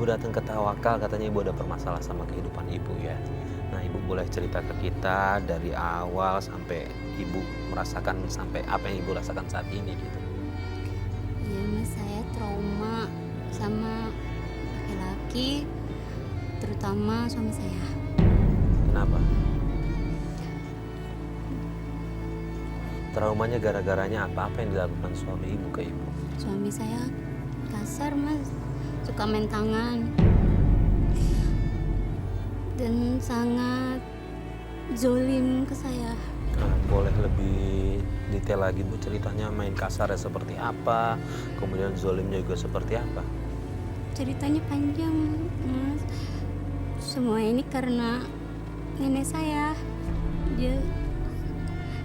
datang ke Tawakal, katanya ibu ada permasalahan sama kehidupan ibu ya. Nah, ibu boleh cerita ke kita dari awal sampai ibu merasakan sampai apa yang ibu rasakan saat ini gitu. Iya mas, saya trauma sama laki-laki, terutama suami saya. Kenapa? Traumanya gara-garanya apa? Apa yang dilakukan suami ibu ke ibu? Suami saya kasar mas, suka main tangan dan sangat zolim ke saya. Nah, boleh lebih detail lagi bu, ceritanya main kasarnya seperti apa, kemudian zolimnya juga seperti apa? Ceritanya panjang mas, semua ini karena nenek saya. Dia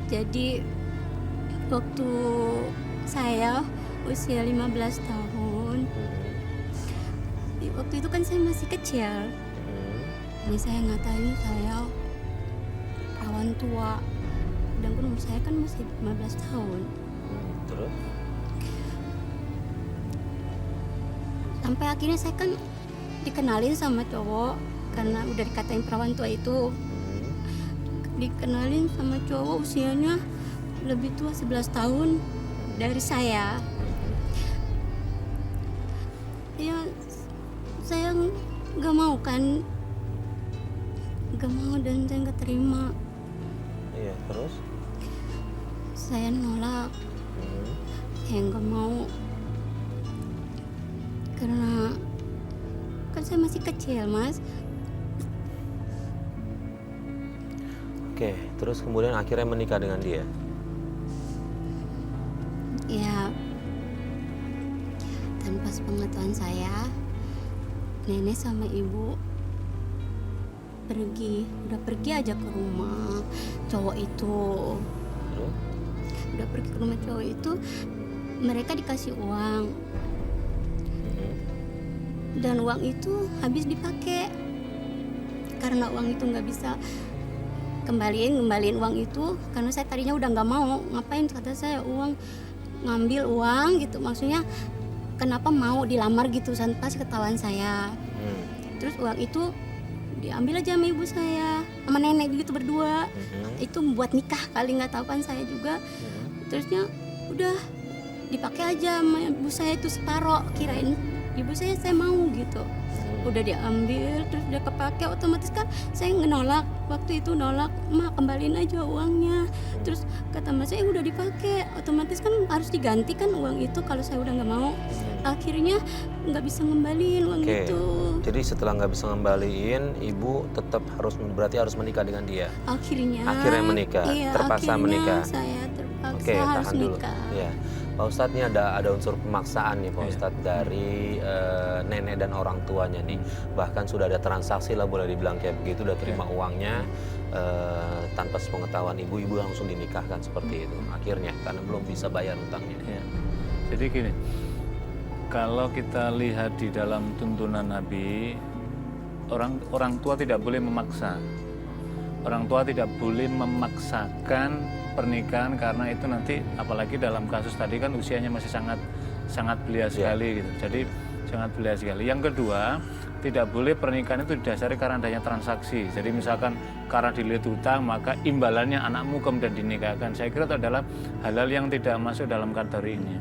jadi waktu saya usia 15 tahun, waktu itu kan saya masih kecil. Ini saya ngatain saya perawan tua, sedangkan umur saya kan masih 15 tahun. Terus? Sampai akhirnya saya kan dikenalin sama cowok karena udah dikatain perawan tua itu. Dikenalin sama cowok usianya lebih tua 11 tahun dari saya. Ya saya nggak mau kan, nggak mau dan saya nggak terima. Iya, terus? Saya nolak, saya nggak mau karena kan saya masih kecil mas. Oke, terus kemudian akhirnya menikah dengan dia? Ya tanpa sepengetahuan saya, nenek sama ibu udah pergi aja ke rumah cowok itu. Terus? Udah pergi ke rumah cowok itu, mereka dikasih uang dan uang itu habis dipakai. Karena uang itu nggak bisa kembaliin uang itu, karena saya tadinya udah nggak mau, ngapain kata saya ngambil uang gitu, maksudnya kenapa mau dilamar gitu tanpa ketahuan saya. Terus uang itu diambil aja sama ibu saya sama nenek gitu berdua. Itu buat nikah kali, nggak tahu kan saya juga. Terusnya udah dipakai aja sama ibu saya itu separoh, kirain ibu saya mau gitu. Udah diambil terus udah kepake, otomatis kan saya nolak. Waktu itu nolak, "Ma, kembaliin aja uangnya." Terus kata mas saya, udah dipakai, otomatis kan harus diganti kan uang itu kalau saya udah nggak mau. Akhirnya nggak bisa ngembaliin uang itu. Jadi setelah nggak bisa ngembaliin, ibu tetap berarti harus menikah dengan dia? Akhirnya menikah, iya, terpaksa menikah. Saya terpaksa Oke, harus tahan dulu. nikah. Ya, Pak Ustadz, ini ada unsur pemaksaan nih Pak Ustadz dari nenek dan orang tuanya nih. Bahkan sudah ada transaksi lah, boleh dibilang kayak begitu, udah terima uangnya tanpa sepengetahuan ibu langsung dinikahkan seperti itu. Akhirnya karena belum bisa bayar utangnya. Ya. Jadi gini, kalau kita lihat di dalam tuntunan Nabi, orang tua tidak boleh memaksa. Orang tua tidak boleh memaksakan pernikahan, karena itu nanti apalagi dalam kasus tadi kan usianya masih sangat belia sekali gitu. Jadi sangat belia sekali. Yang kedua, tidak boleh pernikahan itu didasari karena adanya transaksi. Jadi misalkan karena dilihat hutang maka imbalannya anakmu kemudian dinikahkan. Saya kira itu adalah hal-hal yang tidak masuk dalam kategori ini.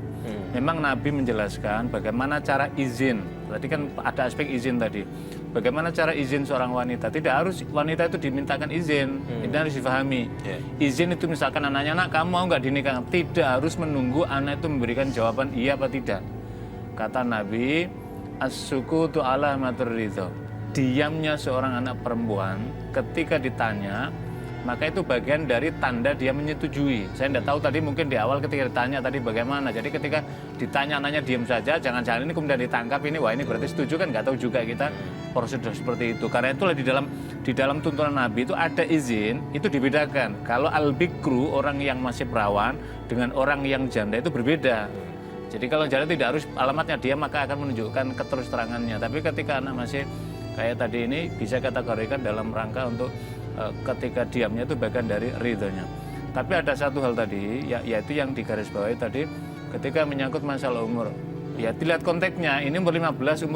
Memang Nabi menjelaskan bagaimana cara izin. Tadi kan ada aspek izin tadi. Bagaimana cara izin seorang wanita? Tidak harus wanita itu dimintakan izin. Itu harus difahami. Izin itu misalkan anaknya, "Nak, kamu mau nggak dinikahkan?" Tidak harus menunggu anak itu memberikan jawaban iya apa tidak. Kata Nabi, "As-sukutu ala ma turridho." Diamnya seorang anak perempuan ketika ditanya, maka itu bagian dari tanda dia menyetujui. Saya tidak tahu tadi, mungkin di awal ketika ditanya tadi bagaimana. Jadi ketika ditanya anaknya diam saja, jangan-jangan ini kemudian ditangkap ini, wah ini berarti setuju kan, nggak tahu juga kita prosedur seperti itu. Karena itulah di dalam tuntunan Nabi itu ada izin, itu dibedakan. Kalau al-bikru, orang yang masih perawan, dengan orang yang janda itu berbeda. Jadi kalau janda tidak harus alamatnya dia, maka akan menunjukkan keterus terangannya. Tapi ketika anak masih kayak tadi ini, bisa kategorikan dalam rangka untuk ketika diamnya itu bagian dari ridhonya. Tapi ada satu hal tadi, yaitu yang digarisbawahi tadi, ketika menyangkut masalah umur. Ya dilihat konteksnya, ini umur 15,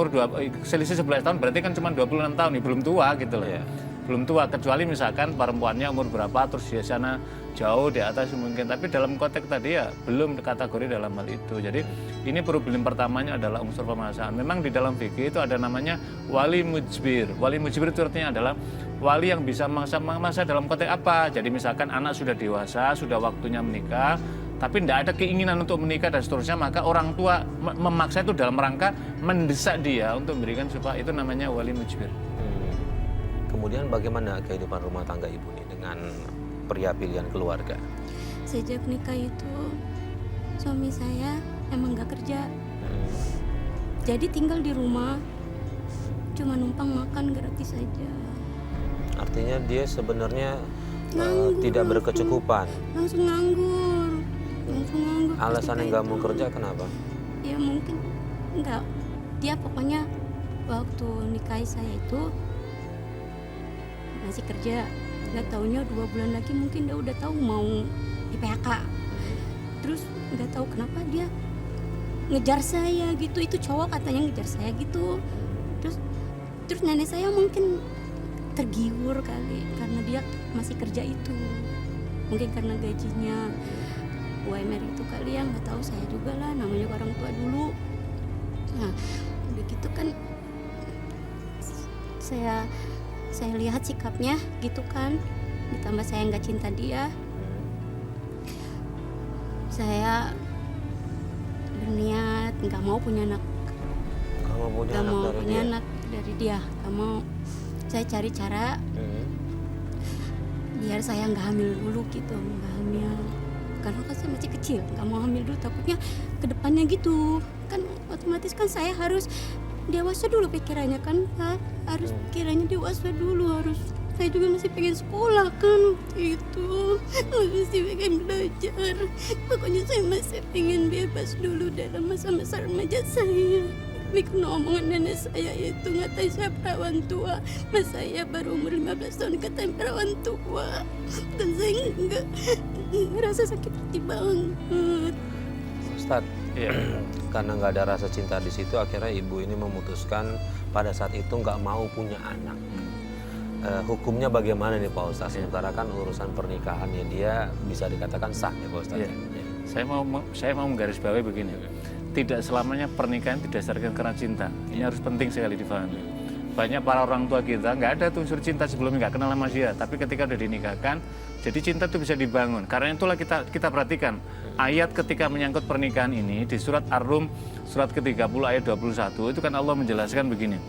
selisih 11 tahun berarti kan cuma 26 tahun, belum tua gitu loh. Iya. Belum tua, kecuali misalkan perempuannya umur berapa, terus di sana jauh di atas mungkin. Tapi dalam konteks tadi ya belum kategori dalam hal itu. Jadi ini problem pertamanya adalah unsur pemaksaan. Memang di dalam fikih itu ada namanya wali mujbir. Wali mujbir itu artinya adalah wali yang bisa memaksa dalam konteks apa. Jadi misalkan anak sudah dewasa, sudah waktunya menikah, tapi tidak ada keinginan untuk menikah dan seterusnya, maka orang tua memaksa itu dalam rangka mendesak dia untuk memberikan supaya itu namanya wali mujbir. Kemudian bagaimana kehidupan rumah tangga ibu nih dengan pria pilihan keluarga? Sejak nikah itu suami saya emang gak kerja, jadi tinggal di rumah cuma numpang makan gratis saja. Artinya dia sebenarnya Nganggur, tidak berkecukupan. langsung nganggur. Alasan yang nggak mau kerja kenapa? Ya mungkin enggak, dia pokoknya waktu nikahi saya itu masih kerja, nggak taunya 2 bulan lagi mungkin dia udah tahu mau di PHK. Terus nggak tahu kenapa dia ngejar saya gitu, itu cowok katanya ngejar saya gitu. Terus nenek saya mungkin tergiur kali karena dia masih kerja itu, mungkin karena gajinya UMR itu kali ya, nggak tahu saya juga lah, namanya orang tua dulu. Nah udah gitu kan saya lihat sikapnya gitu kan, ditambah saya nggak cinta dia, saya berniat nggak mau punya anak, anak dari dia, nggak mau. Saya cari cara biar saya nggak hamil dulu gitu, nggak hamil karena kan saya masih kecil, nggak mau hamil dulu, takutnya kedepannya gitu kan, otomatis kan saya harus dewasa dulu pikirannya kan Pak, harus pikirannya dewasa dulu, harus, saya juga masih pengen sekolah kan waktu itu, masih pengen belajar, pokoknya saya masih pengen bebas dulu dalam masa-masa remaja saya. Tapi karena omongan nenek saya itu ngatain saya perawan tua, mas saya baru umur 15 tahun katain perawan tua, dan saya nggak ngerasa sakit hati banget. Ustadz, karena nggak ada rasa cinta di situ, akhirnya ibu ini memutuskan pada saat itu nggak mau punya anak. Hukumnya bagaimana nih Pak Ustadz? Sementara kan urusan pernikahannya dia bisa dikatakan sah ya Pak Ustadz. Saya mau menggarisbawahi begini. Tidak selamanya pernikahan didasarkan karena cinta. Ini harus penting sekali difahami. Banyak para orang tua kita nggak ada tuh unsur cinta sebelumnya, nggak kenal sama dia, tapi ketika udah dinikahkan, jadi cinta itu bisa dibangun. Karena itulah kita perhatikan ayat ketika menyangkut pernikahan ini di surat Ar-Rum surat ke-30 ayat 21 itu kan Allah menjelaskan begini.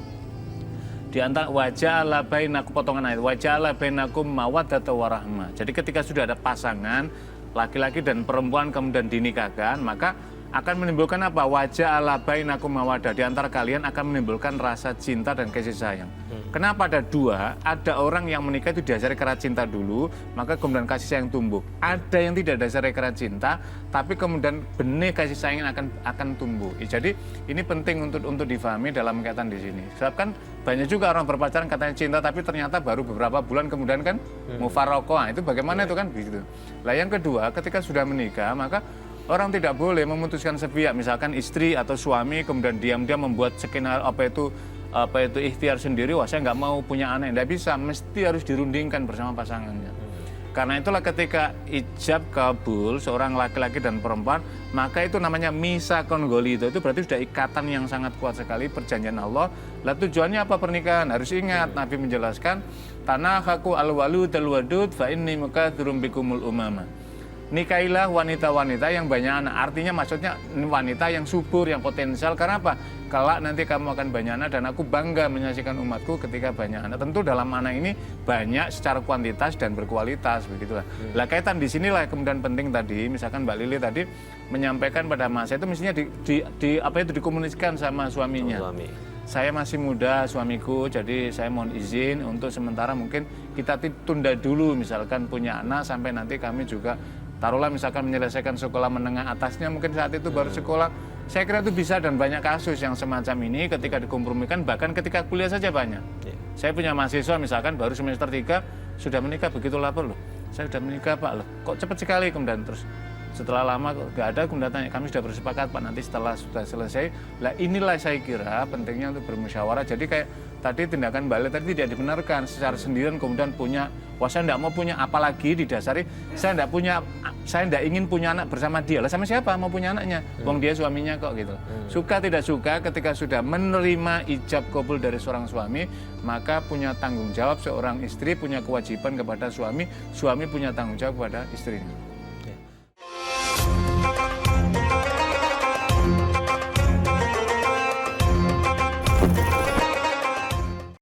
Di antara waja'ala bainakum, potongan ayat, waja'ala bainakum mawaddatan warahmah. Jadi ketika sudah ada pasangan laki-laki dan perempuan kemudian dinikahkan, maka akan menimbulkan apa? Waja'ala bainakum mawaddah, di antara kalian akan menimbulkan rasa cinta dan kasih sayang. Kenapa ada dua? Ada orang yang menikah itu dasarnya karena cinta dulu, maka kemudian kasih sayang tumbuh. Ada yang tidak dasarnya karena cinta, tapi kemudian benih kasih sayang akan tumbuh. Jadi ini penting untuk difahami dalam kaitan di sini. Sebab kan banyak juga orang berpacaran katanya cinta, tapi ternyata baru beberapa bulan kemudian kan mufaraqah. Itu bagaimana itu kan begitu. Lah yang kedua, ketika sudah menikah, maka orang tidak boleh memutuskan sepihak, misalkan istri atau suami kemudian diam-diam membuat skenario apa itu ikhtiar sendiri, wah saya nggak mau punya anak, tidak bisa, mesti harus dirundingkan bersama pasangannya. Karena itulah ketika ijab kabul seorang laki-laki dan perempuan, maka itu namanya misakon golito, itu berarti sudah ikatan yang sangat kuat sekali, perjanjian Allah. Lah tujuannya apa pernikahan? Harus ingat, Nabi menjelaskan, tanahaku al-walud al-wadud fa inni mukatsirum bikumul umama. Nikahilah wanita-wanita yang banyak anak. Artinya maksudnya wanita yang subur, yang potensial. Karena apa? Kelak nanti kamu akan banyak anak dan aku bangga menyaksikan umatku ketika banyak anak. Tentu dalam anak ini banyak secara kuantitas dan berkualitas, begitulah. Lah kaitan di sinilah kemudian penting tadi, misalkan Mbak Lili tadi menyampaikan pada masa itu mestinya dikomunikasikan sama suaminya. Saya masih muda suamiku, jadi saya mohon izin untuk sementara mungkin kita tunda dulu misalkan punya anak sampai nanti kami juga taruhlah misalkan menyelesaikan sekolah menengah atasnya, mungkin saat itu baru sekolah. Saya kira itu bisa, dan banyak kasus yang semacam ini ketika dikompromikan, bahkan ketika kuliah saja banyak. Saya punya mahasiswa misalkan baru semester 3 sudah menikah, begitu lapor loh. Saya sudah menikah Pak, loh kok cepat sekali, kemudian terus Setelah lama kok nggak ada, kemudian tanya, kami sudah bersepakat Pak, nanti setelah sudah selesai. Lah inilah saya kira pentingnya untuk bermusyawarah. Jadi kayak tadi tindakan Mbak Le tadi tidak dibenarkan secara sendirian, kemudian punya, wah saya tidak mau punya, apalagi didasari saya tidak ingin punya anak bersama dia. Lah sama siapa mau punya anaknya? Wong dia suaminya kok gitu. Suka tidak suka, ketika sudah menerima ijab kabul dari seorang suami, maka punya tanggung jawab seorang istri, punya kewajiban kepada suami, suami punya tanggung jawab kepada istrinya.